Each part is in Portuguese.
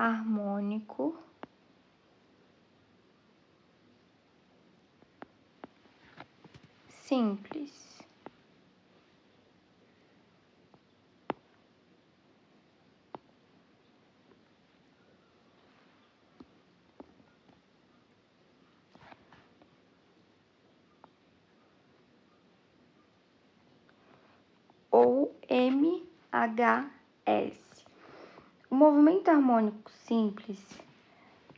harmônico simples. Ou MHS. O movimento harmônico simples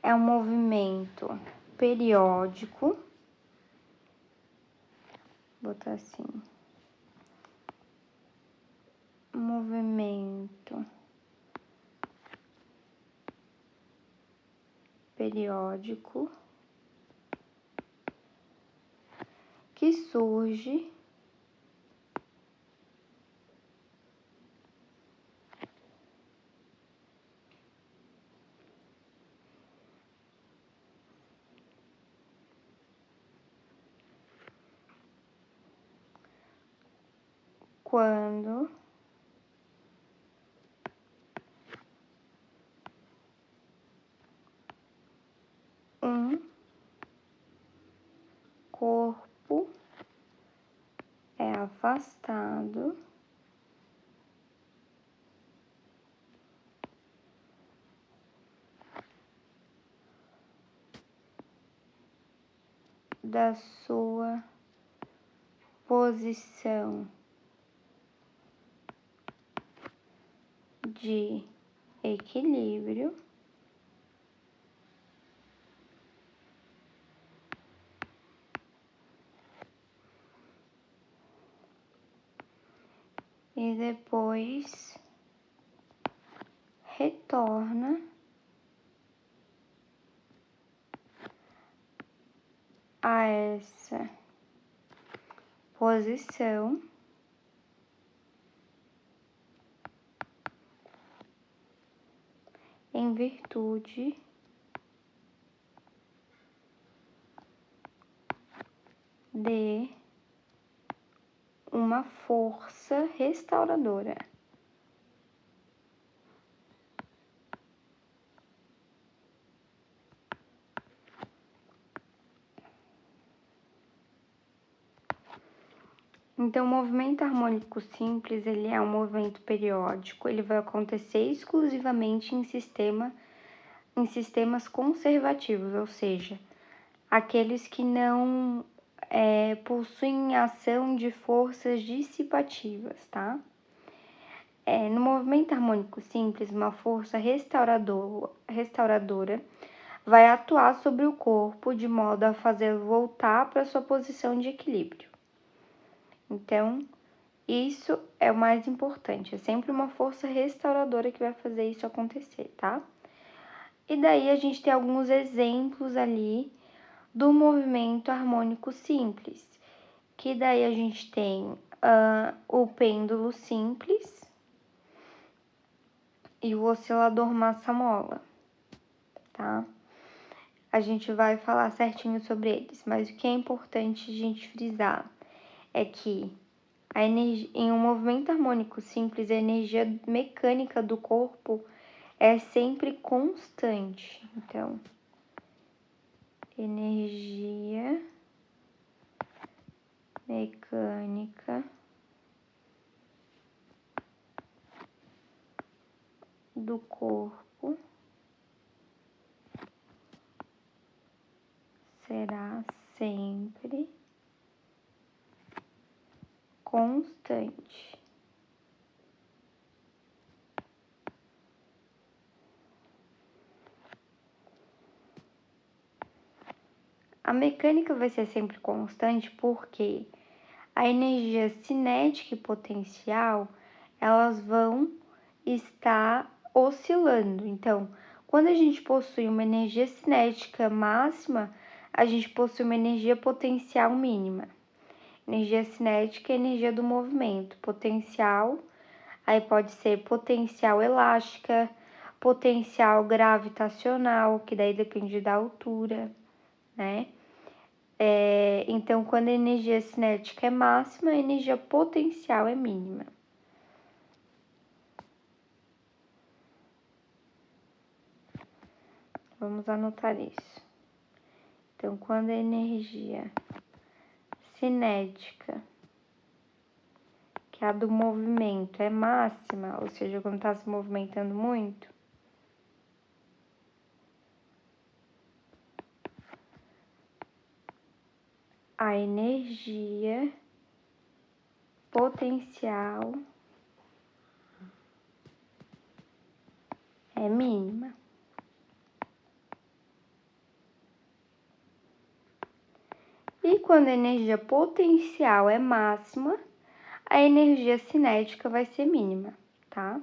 é um movimento periódico, vou botar assim, movimento periódico que surge quando um corpo é afastado da sua posição de equilíbrio e depois retorna a essa posição em virtude de uma força restauradora. Então, o movimento harmônico simples, ele é um movimento periódico, ele vai acontecer exclusivamente em sistemas conservativos, ou seja, aqueles que não possuem ação de forças dissipativas, tá? No movimento harmônico simples, uma força restauradora vai atuar sobre o corpo de modo a fazê-lo voltar para sua posição de equilíbrio. Então, isso é o mais importante, é sempre uma força restauradora que vai fazer isso acontecer, tá? E daí a gente tem alguns exemplos ali do movimento harmônico simples, que daí a gente tem o pêndulo simples e o oscilador massa-mola, tá? A gente vai falar certinho sobre eles, mas o que é importante a gente frisar é que em um movimento harmônico simples, a energia mecânica do corpo é sempre constante. Então, energia mecânica do corpo será sempre constante. A mecânica vai ser sempre constante porque a energia cinética e potencial, elas vão estar oscilando. Então, quando a gente possui uma energia cinética máxima, a gente possui uma energia potencial mínima. Energia cinética é energia do movimento. Potencial, aí pode ser potencial elástica, potencial gravitacional, que daí depende da altura, né? Então, quando a energia cinética é máxima, a energia potencial é mínima. Vamos anotar isso. Então, quando a energia cinética, que é a do movimento, é máxima, ou seja, quando está se movimentando muito, a energia potencial é mínima. E quando a energia potencial é máxima, a energia cinética vai ser mínima, tá?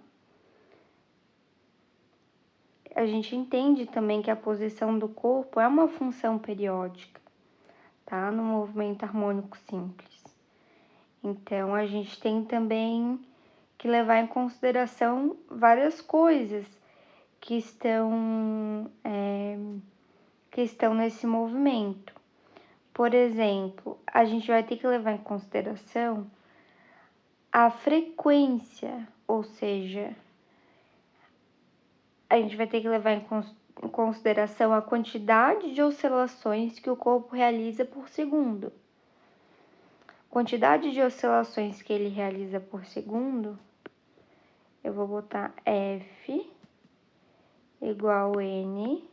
A gente entende também que a posição do corpo é uma função periódica, tá? No movimento harmônico simples. Então, a gente tem também que levar em consideração várias coisas que estão nesse movimento. Por exemplo, a gente vai ter que levar em consideração a frequência, ou seja, a gente vai ter que levar em consideração a quantidade de oscilações que o corpo realiza por segundo. Quantidade de oscilações que ele realiza por segundo, eu vou botar F igual N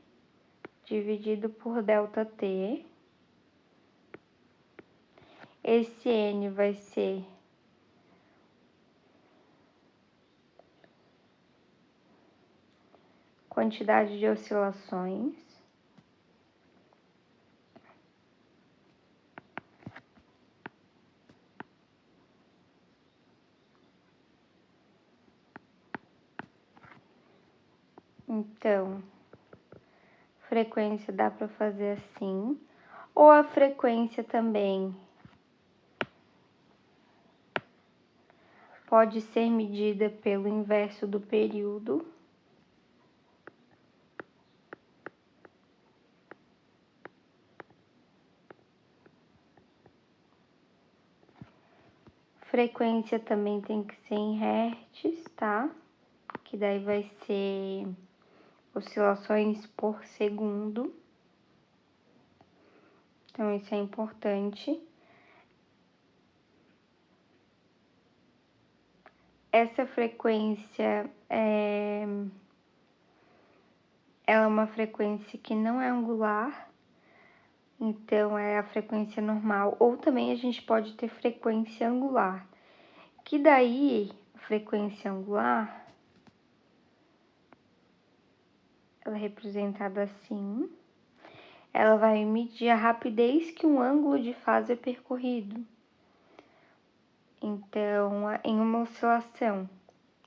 dividido por ΔT. Esse N vai ser quantidade de oscilações. Então, frequência dá para fazer assim, ou a frequência também pode ser medida pelo inverso do período. Frequência também tem que ser em hertz, tá? Que daí vai ser oscilações por segundo. Então, isso é importante. Essa frequência ela é uma frequência que não é angular, então é a frequência normal, ou também a gente pode ter frequência angular, que daí, a frequência angular, ela é representada assim, ela vai medir a rapidez que um ângulo de fase é percorrido. Então, em uma oscilação,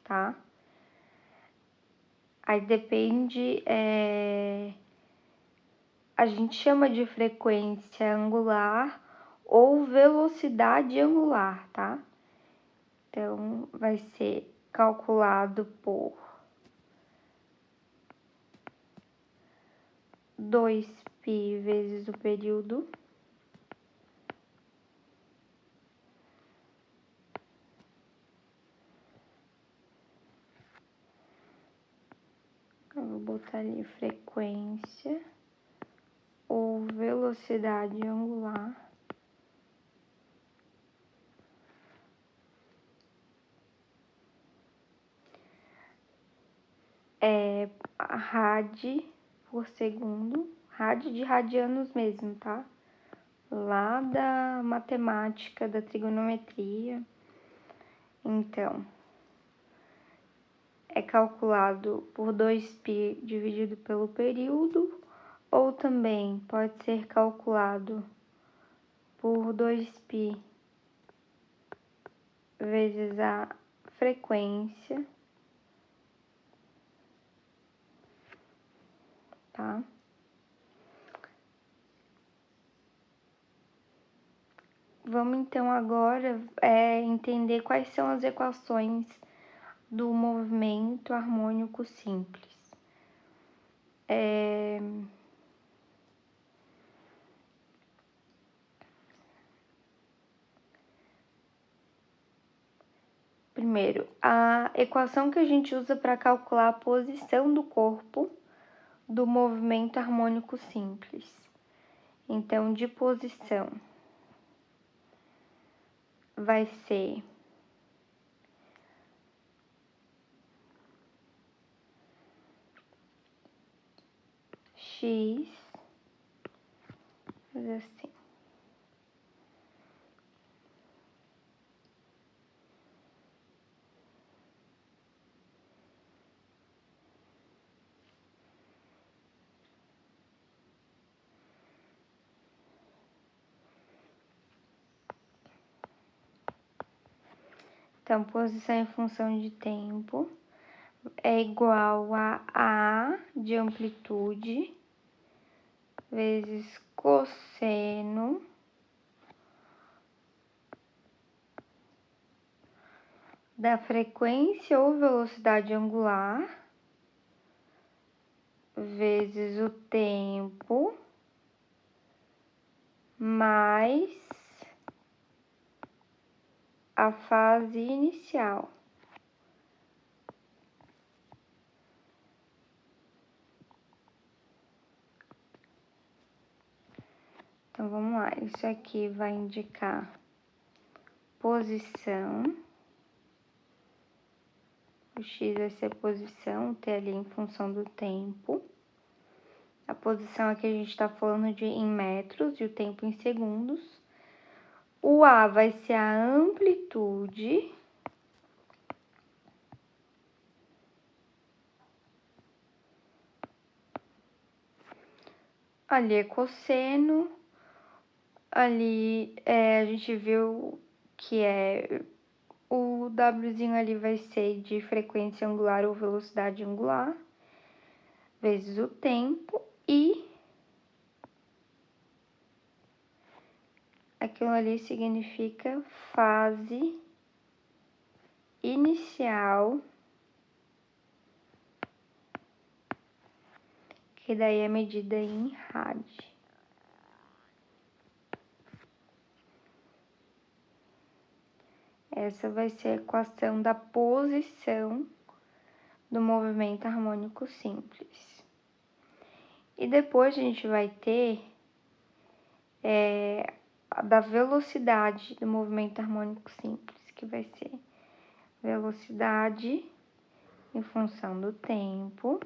tá? Aí depende, a gente chama de frequência angular ou velocidade angular, tá? Então, vai ser calculado por 2π vezes o período. Eu vou botar ali frequência ou velocidade angular. É rad por segundo, rad de radianos mesmo, tá? Lá da matemática, da trigonometria. Então, é calculado por 2π dividido pelo período, ou também pode ser calculado por 2π vezes a frequência, tá? Vamos então agora entender quais são as equações do movimento harmônico simples. Primeiro, a equação que a gente usa para calcular a posição do corpo do movimento harmônico simples. Então, de posição, vai ser X, fazer assim. Então, posição em função de tempo é igual a A de amplitude vezes cosseno da frequência ou velocidade angular vezes o tempo mais a fase inicial. Então, vamos lá. Isso aqui vai indicar posição. O X vai ser posição, o T ali em função do tempo. A posição aqui a gente está falando em metros e o tempo em segundos. O A vai ser a amplitude. Ali é cosseno. Ali a gente viu que o Wzinho ali vai ser de frequência angular ou velocidade angular, vezes o tempo, e aquilo ali significa fase inicial, que daí é medida em rad. Essa vai ser a equação da posição do movimento harmônico simples. E depois a gente vai ter a da velocidade do movimento harmônico simples, que vai ser velocidade em função do tempo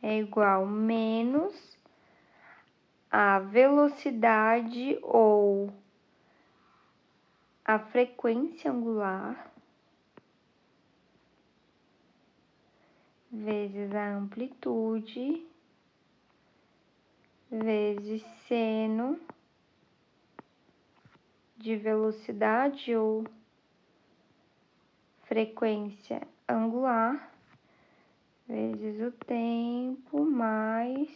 é igual menos a velocidade ou a frequência angular vezes a amplitude vezes seno de velocidade ou frequência angular vezes o tempo mais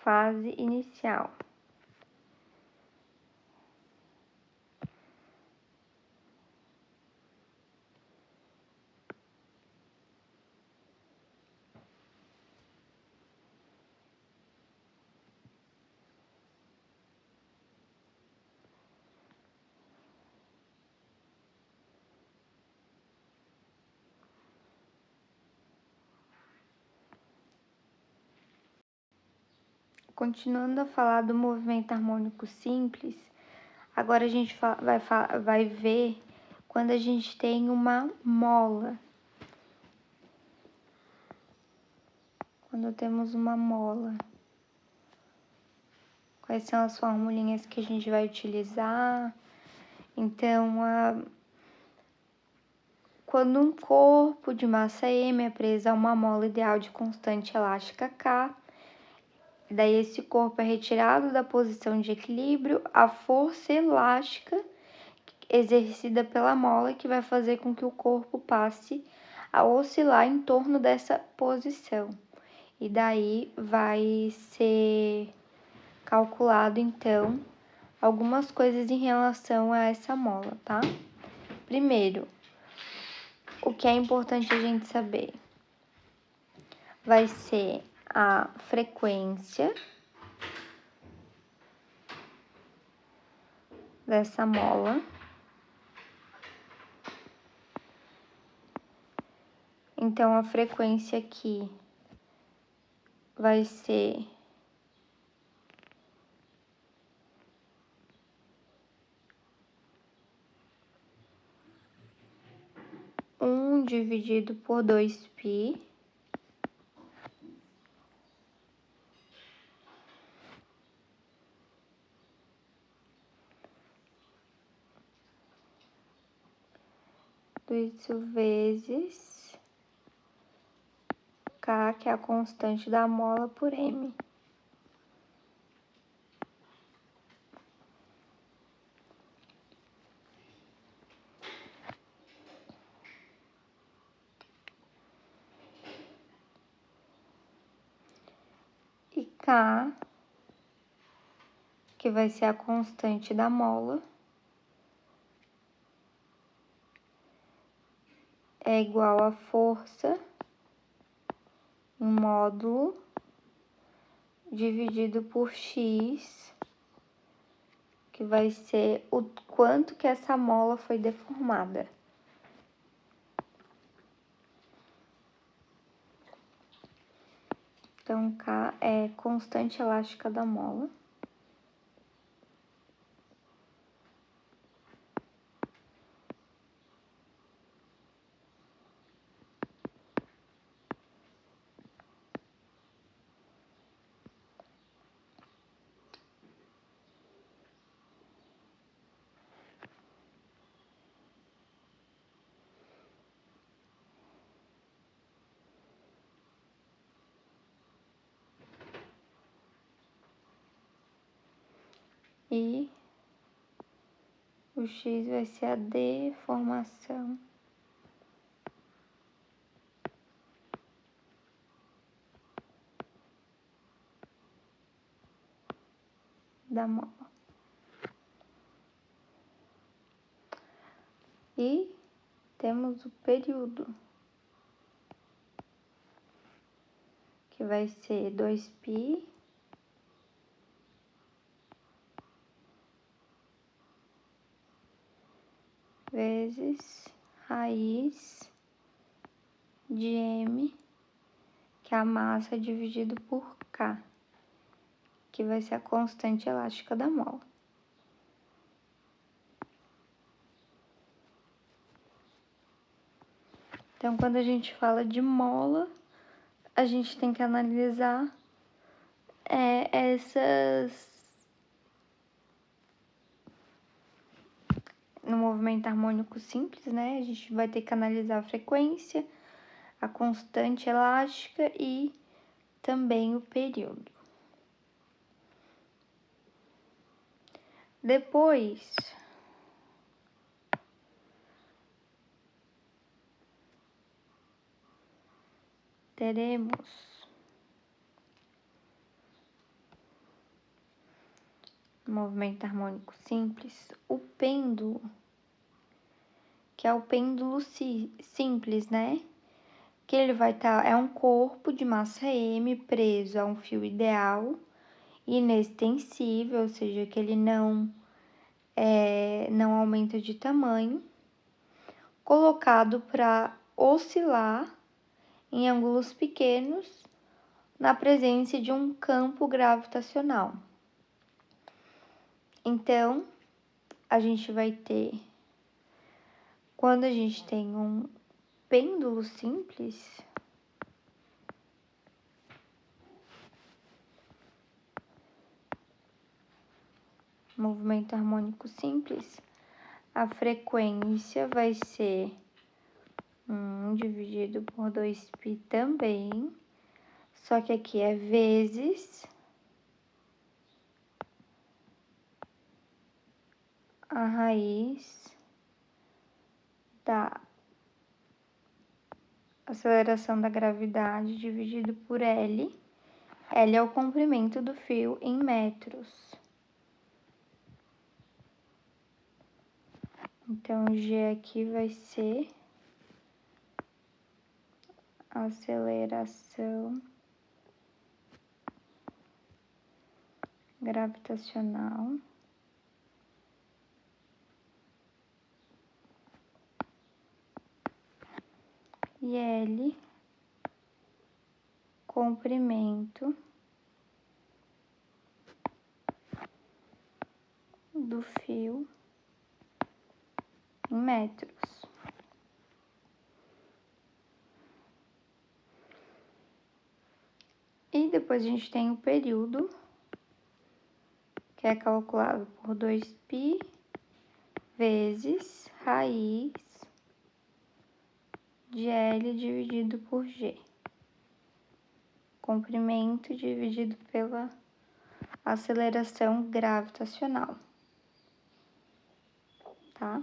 fase inicial. Continuando a falar do movimento harmônico simples, agora a gente vai ver quando a gente tem uma mola. Quando temos uma mola. Quais são as formulinhas que a gente vai utilizar? Então, quando um corpo de massa M é preso a uma mola ideal de constante elástica K, daí esse corpo é retirado da posição de equilíbrio, a força elástica exercida pela mola que vai fazer com que o corpo passe a oscilar em torno dessa posição. E daí vai ser calculado, então, algumas coisas em relação a essa mola, tá? Primeiro, o que é importante a gente saber vai ser a frequência dessa mola. Então, a frequência aqui vai ser 1 dividido por 2π isso vezes K, que é a constante da mola, por M. E K, que vai ser a constante da mola, é igual a força em módulo dividido por X, que vai ser o quanto que essa mola foi deformada. Então, K é constante elástica da mola. E o X vai ser a deformação da mola. E temos o período, que vai ser 2π vezes raiz de M, que é a massa, dividido por K, que vai ser a constante elástica da mola. Então, quando a gente fala de mola, a gente tem que analisar essas... No movimento harmônico simples, né? A gente vai ter que analisar a frequência, a constante elástica e também o período. Depois, teremos no movimento harmônico simples o pêndulo, que é o pêndulo simples, né? Que ele vai estar, é um corpo de massa M preso a um fio ideal, inextensível, ou seja, que ele não aumenta de tamanho, colocado para oscilar em ângulos pequenos na presença de um campo gravitacional. Então, a gente vai ter, quando a gente tem um pêndulo simples, movimento harmônico simples, a frequência vai ser 1 dividido por 2π também, só que aqui é vezes a raiz da aceleração da gravidade dividido por L. L é o comprimento do fio em metros. Então, G aqui vai ser a aceleração gravitacional e L comprimento do fio em metros. E depois a gente tem o período, que é calculado por 2π vezes raiz de L dividido por G. Comprimento dividido pela aceleração gravitacional, tá?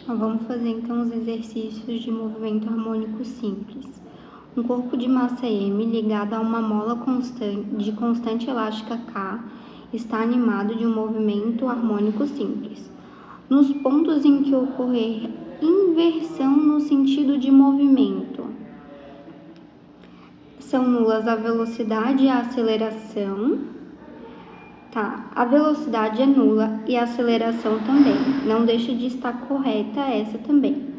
Vamos fazer então os exercícios de movimento harmônico simples. Um corpo de massa m ligado a uma mola de constante elástica K está animado de um movimento harmônico simples. Nos pontos em que ocorrer inversão no sentido de movimento, são nulas a velocidade e a aceleração. Tá, a velocidade é nula e a aceleração também. Não deixa de estar correta essa também.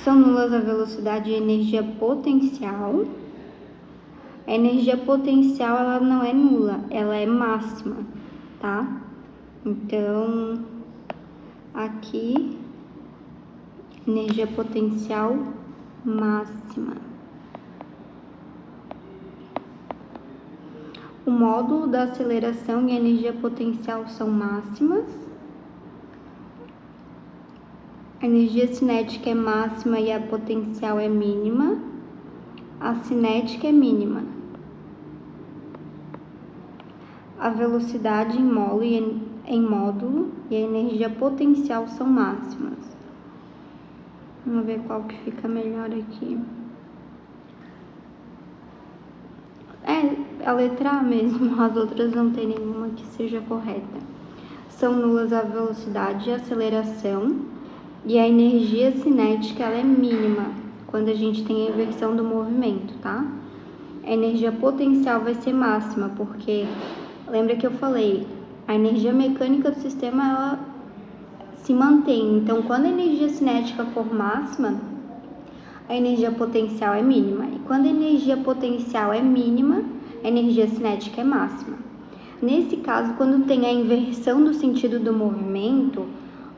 São nulas a velocidade e a energia potencial. A energia potencial, ela não é nula, ela é máxima, tá? Então, aqui, energia potencial máxima. O módulo da aceleração e a energia potencial são máximas. A energia cinética é máxima e a potencial é mínima. A cinética é mínima. A velocidade em módulo e a energia potencial são máximas. Vamos ver qual que fica melhor aqui. É a letra A mesmo, as outras não tem nenhuma que seja correta. São nulas a velocidade e a aceleração, e a energia cinética ela é mínima quando a gente tem a inversão do movimento, tá? A energia potencial vai ser máxima, porque lembra que eu falei, a energia mecânica do sistema ela se mantém. Então, quando a energia cinética for máxima, a energia potencial é mínima. E quando a energia potencial é mínima, a energia cinética é máxima. Nesse caso, quando tem a inversão do sentido do movimento,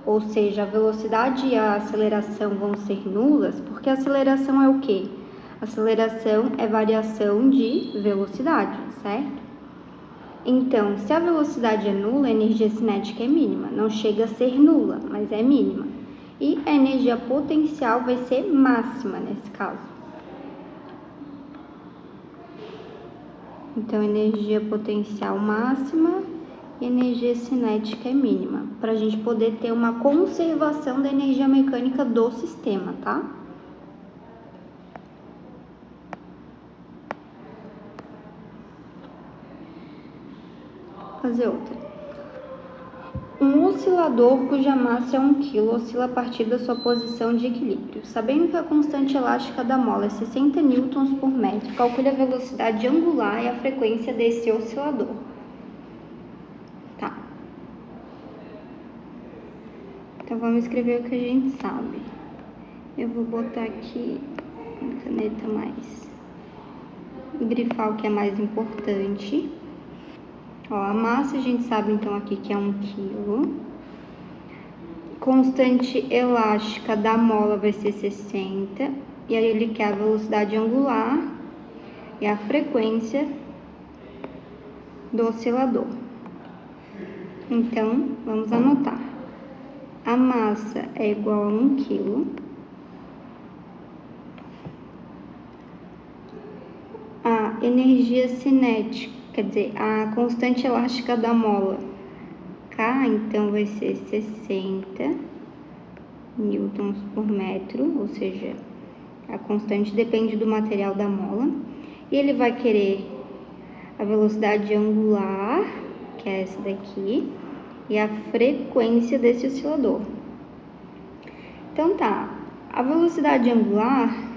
ou seja, a velocidade e a aceleração vão ser nulas, porque a aceleração é o quê? A aceleração é variação de velocidade, certo? Então, se a velocidade é nula, a energia cinética é mínima. Não chega a ser nula, mas é mínima. E a energia potencial vai ser máxima nesse caso. Então, energia potencial máxima e energia cinética é mínima, para a gente poder ter uma conservação da energia mecânica do sistema, tá? Vou fazer outra. Um oscilador cuja massa é 1 kg oscila a partir da sua posição de equilíbrio. Sabendo que a constante elástica da mola é 60 newtons por metro, calcule a velocidade angular e a frequência desse oscilador. Tá. Então, vamos escrever o que a gente sabe. Eu vou botar aqui uma caneta mais... grifar o que é mais importante. Ó, a massa a gente sabe então aqui que é 1 kg. Constante elástica da mola vai ser 60. E aí ele quer a velocidade angular e a frequência do oscilador. Então, vamos anotar. A massa é igual a 1 kg. A energia cinética, quer dizer, a constante elástica da mola, K, então vai ser 60 newtons por metro, ou seja, a constante depende do material da mola. E ele vai querer a velocidade angular, que é essa daqui, e a frequência desse oscilador. Então tá, a velocidade angular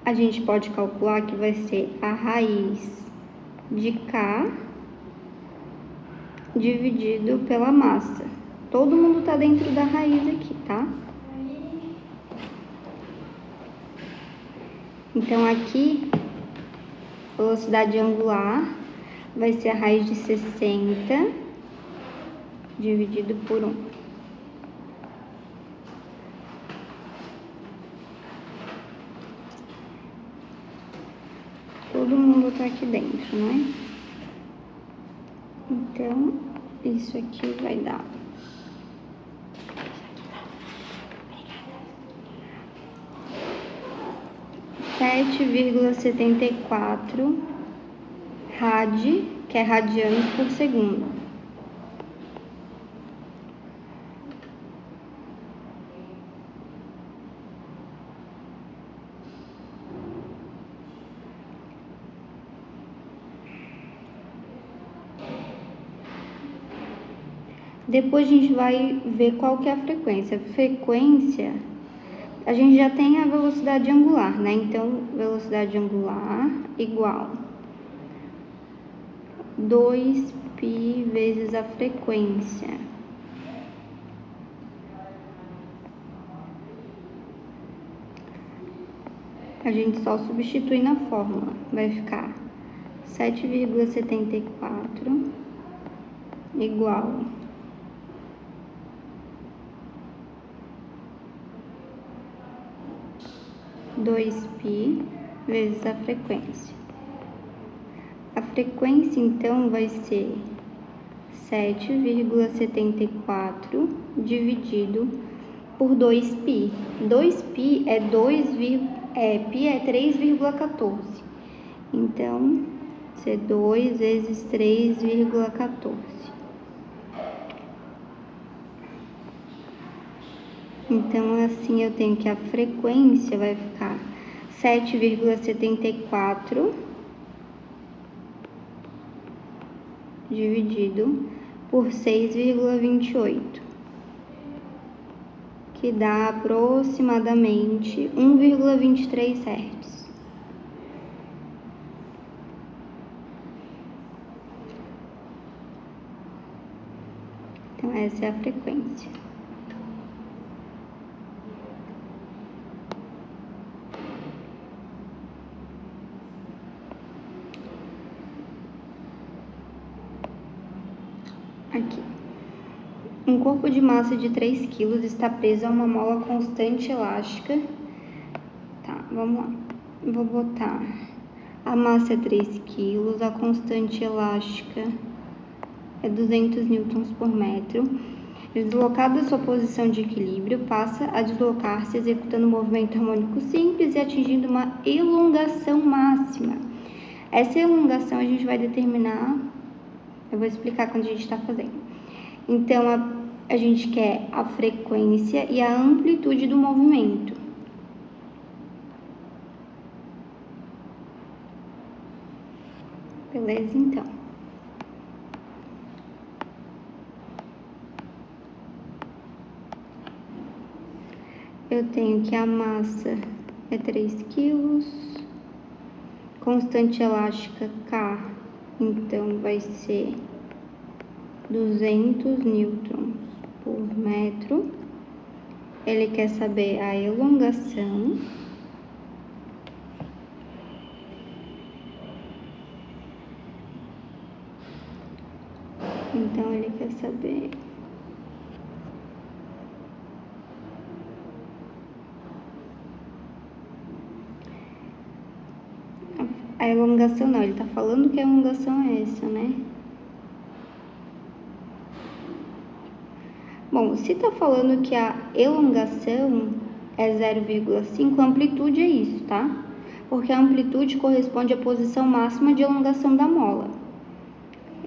a gente pode calcular que vai ser a raiz de K dividido pela massa. Todo mundo tá dentro da raiz aqui, tá? Então, aqui, velocidade angular vai ser a raiz de 60 dividido por 1. Todo mundo tá aqui dentro, né? Então, isso aqui vai dar 7,74 rad, que é radianos por segundo. Depois a gente vai ver qual que é a frequência. Frequência, a gente já tem a velocidade angular, né? Então, velocidade angular igual 2π vezes a frequência. A gente só substitui na fórmula. Vai ficar 7,74 igual 2π vezes a frequência. A frequência, então, vai ser 7,74 dividido por 2π. 2π é 3,14. Então, vai ser 2 vezes 3,14. Então, assim, eu tenho que a frequência vai ficar 7,74 dividido por 6,28, que dá aproximadamente 1,23 Hz. Então, essa é a frequência. Aqui. Um corpo de massa de 3 kg está preso a uma mola constante elástica. Tá, vamos lá. Vou botar. A massa é 3 kg, a constante elástica é 200 newtons por metro. Deslocado da sua posição de equilíbrio, passa a deslocar-se executando um movimento harmônico simples e atingindo uma elongação máxima. Essa elongação a gente vai determinar, eu vou explicar quando a gente está fazendo. Então, a gente quer a frequência e a amplitude do movimento. Beleza, então. Eu tenho que a massa é 3 kg, constante elástica K, então vai ser 200 newtons por metro. Ele quer saber a elongação. Então, ele quer saber a elongação, não, ele tá falando que a elongação é essa, né? Bom, se tá falando que a elongação é 0,5, a amplitude é isso, tá? Porque a amplitude corresponde à posição máxima de elongação da mola.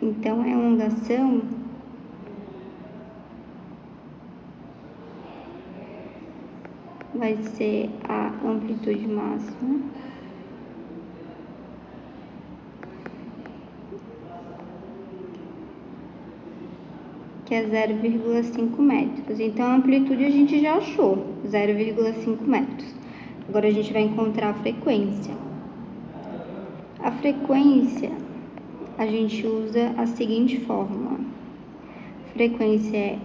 Então, a elongação vai ser a amplitude máxima, que é 0,5 metros. Então, a amplitude a gente já achou, 0,5 metros. Agora, a gente vai encontrar a frequência. A frequência, a gente usa a seguinte fórmula. Frequência é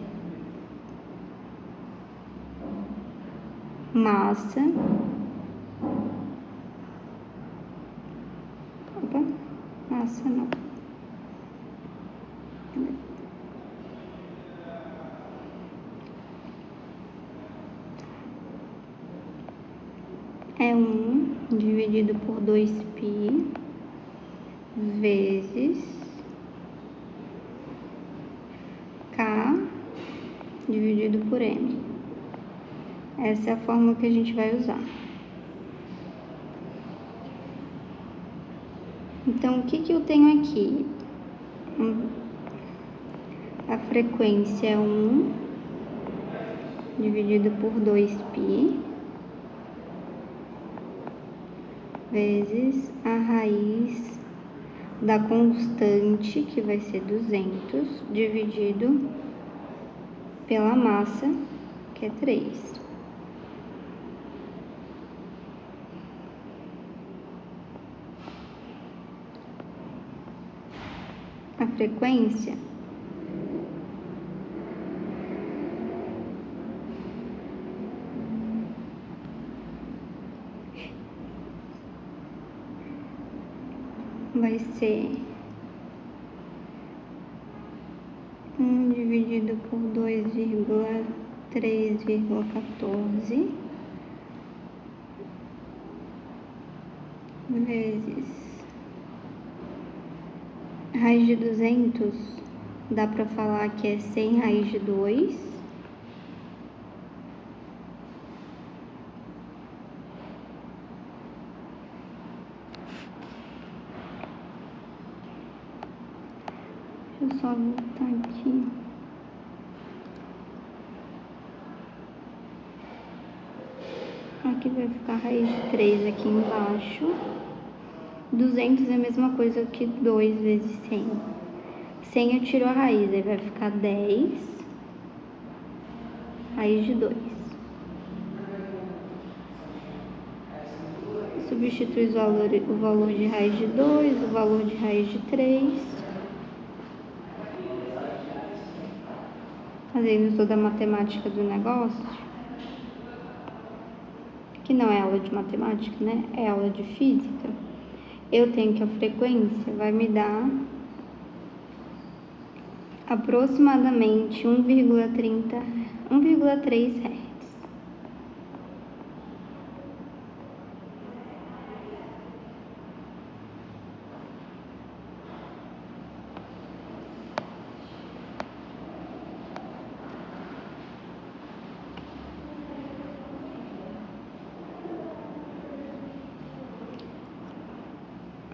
massa Opa, nossa, não. É 1 dividido por 2π vezes K dividido por M. Essa é a fórmula que a gente vai usar. Então, o que eu tenho aqui? A frequência é 1 dividido por 2π vezes a raiz da constante, que vai ser 200, dividido pela massa, que é 3. A frequência vai ser 1 dividido por 2,3,14 vezes raiz de 200, dá para falar que é 100 raiz de 2. Deixa eu só voltar aqui. Aqui vai ficar raiz de 3 aqui embaixo. 200 é a mesma coisa que 2 vezes 100. 100 eu tiro a raiz, aí vai ficar 10 raiz de 2. Substitui o valor de raiz de 2, o valor de raiz de 3. Fazendo toda a matemática do negócio, que não é aula de matemática, né? É aula de física. Eu tenho que a frequência vai me dar aproximadamente 1,3 Hz.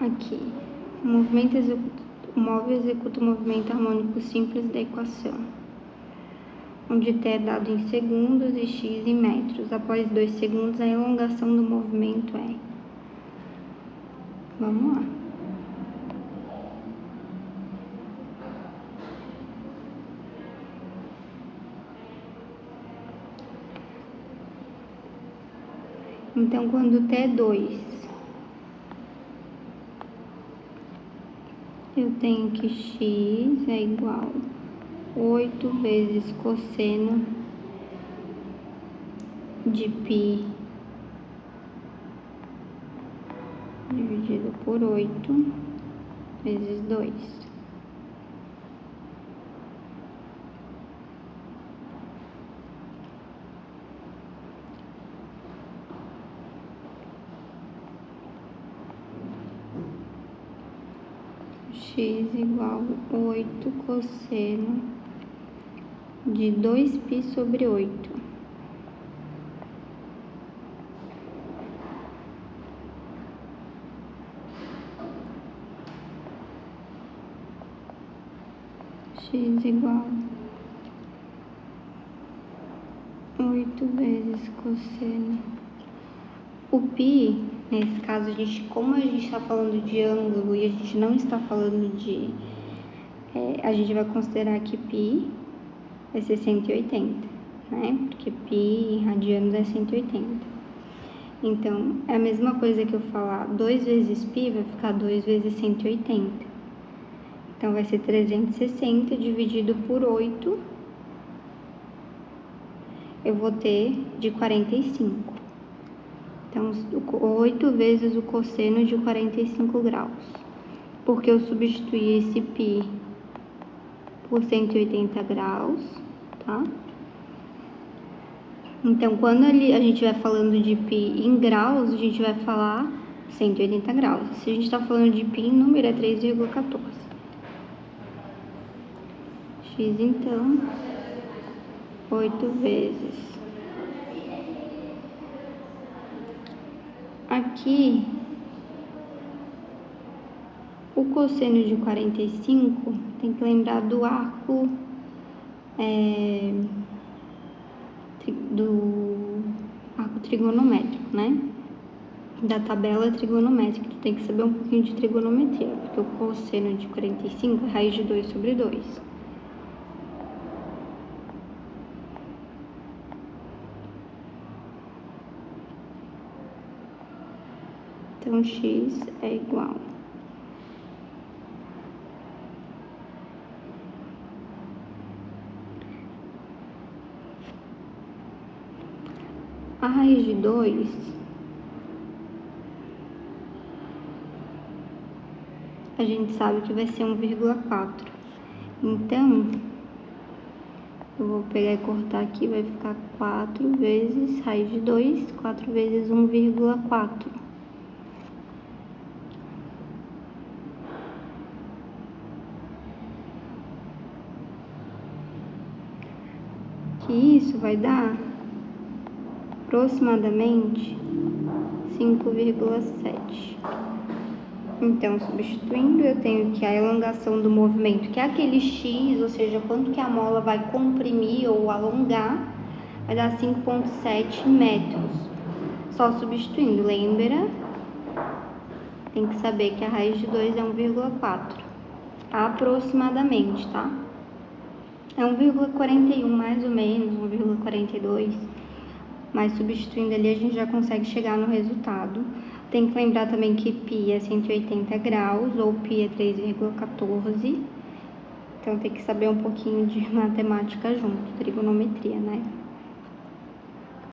Aqui, o móvel executa o movimento harmônico simples da equação, onde t é dado em segundos e x em metros. Após 2 segundos, a elongação do movimento é... Vamos lá. Então, quando t é 2, eu tenho que x é igual a 8 vezes cosseno de π dividido por 8 vezes 2. X igual a 8 cosseno de 2π sobre 8. X igual a 8 vezes cosseno. O π, nesse caso, como a gente está falando de ângulo e a gente não está falando de... a gente vai considerar que π vai ser 180, né? Porque π em radianos é 180. Então, é a mesma coisa que eu falar 2 vezes π, vai ficar 2 vezes 180. Então, vai ser 360 dividido por 8. Eu vou ter de 45. Então, 8 vezes o cosseno de 45 graus. Porque eu substituí esse π por 180 graus, tá? Então, quando a gente vai falando de π em graus, a gente vai falar 180 graus. Se a gente está falando de π em número, é 3,14. X, então, 8 vezes. Aqui, o cosseno de 45 tem que lembrar do arco trigonométrico, né? Da tabela trigonométrica. Tu tem que saber um pouquinho de trigonometria, porque o cosseno de 45 é raiz de 2 sobre 2. Então, x é igual a raiz de 2 a gente sabe que vai ser 1,4. Então, eu vou pegar e cortar aqui, vai ficar 4 vezes raiz de 2, 4 vezes 1,4. Que isso vai dar aproximadamente 5,7. Então, substituindo, eu tenho que a elongação do movimento, que é aquele x, ou seja, quanto que a mola vai comprimir ou alongar, vai dar 5,7 metros. Só substituindo, lembra? Tem que saber que a raiz de 2 é 1,4. Aproximadamente, tá? É 1,41 mais ou menos, 1,42. Mas substituindo ali a gente já consegue chegar no resultado. Tem que lembrar também que π é 180 graus ou π é 3,14. Então tem que saber um pouquinho de matemática junto, trigonometria, né?